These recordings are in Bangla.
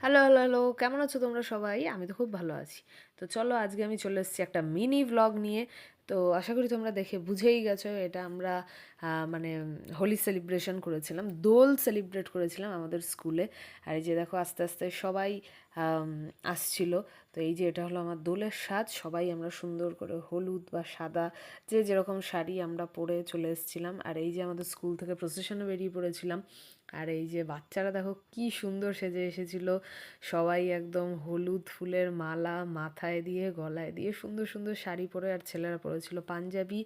Hello, hello, hello. কেমন আছো তোমরা সবাই? আমি তো খুব ভালো আছি। তো চলো আজকে আমি চলে এসেছি একটা মিনি ভ্লগ নিয়ে। তো আশা করি তোমরা দেখে বুঝেই গেছো এটা আমরা মানে হোলি সেলিব্রেশন করেছিলাম। দোল সেলিব্রেট করেছিলাম আমাদের স্কুলে। আর এই যে দেখো আস্তে, আস্তে সবাই আসছিল। তো এই যে এটা হলো আমার দোলের সাজ। সবাই আমরা সুন্দর করে হলুদ বা সাদা যে যেরকম শাড়ি আমরা পরে চলে এসেছিলাম। আর এই যে আমাদের স্কুল থেকে প্রসেশনে বেরিয়ে পড়েছিলাম। আর এই যে বাচ্চারা দেখো কি সুন্দর সেজে এসেছিল। সবাই একদম হলুদ ফুলের মালা মাথায় দিয়ে গলায় দিয়ে সুন্দর সুন্দর শাড়ি পরে, আর ছেলেরা পরেছিল পাঞ্জাবি।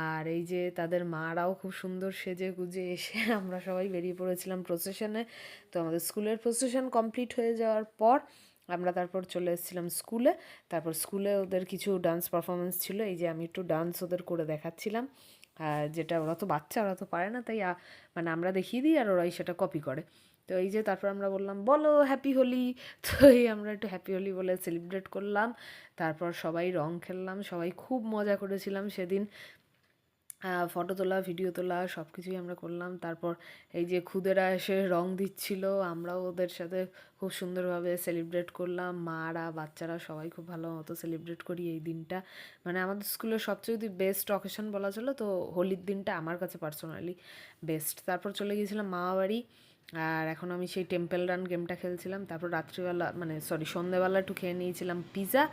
আর এই যে তাদের মারাও খুব সুন্দর সেজে গুজে এসে আমরা সবাই বেরিয়ে পড়েছিলাম প্রসেশনে। তো আমাদের স্কুলের প্রসেশন কমপ্লিট হয়ে যাওয়ার পর আমরা তারপর চলে এসেছিলাম স্কুলে। তারপর স্কুলে ওদের কিছু ডান্স পারফরমেন্স ছিল, এই যে আমি একটু ডান্স ওদের করে দেখাচ্ছিলাম। যেটা ওরা তো বাচ্চা, ওরা তো পারে না, তাই মানে আমরা দেখিয়ে দিই আর ওরাই সেটা কপি করে। তো এই যে তারপর আমরা বললাম বলো হ্যাপি হোলি। তো এই আমরা একটু হ্যাপি হোলি বলে সেলিব্রেট করলাম। তারপর সবাই রং খেললাম, সবাই খুব মজা করেছিলাম সেদিন। ফটো তোলা ভিডিও তোলা সব কিছুই আমরা করলাম। তারপর এই যে খুদেরা এসে রং দিচ্ছিল, আমরাও ওদের সাথে খুব সুন্দরভাবে সেলিব্রেট করলাম। মারা বাচ্চারা সবাই খুব ভালো মতো সেলিব্রেট করি এই দিনটা। মানে আমাদের স্কুলের সবচেয়ে যদি বেস্ট অকেশন বলা চলো তো হোলির দিনটা আমার কাছে পার্সোনালি বেস্ট। তারপর চলে গিয়েছিলাম মামাবাড়ি। আর এখন আমি সেই টেম্পল রান গেমটা খেলছিলাম। তারপর রাত্রিবেলা মানে সরি সন্ধ্যেবেলা একটু খেয়ে নিয়েছিলাম পিৎজা।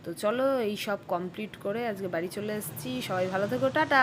তো চলো এই সব কমপ্লিট করে আজকে বাড়ি চলে এসেছি। সবাই ভালো থেকো, টাটা।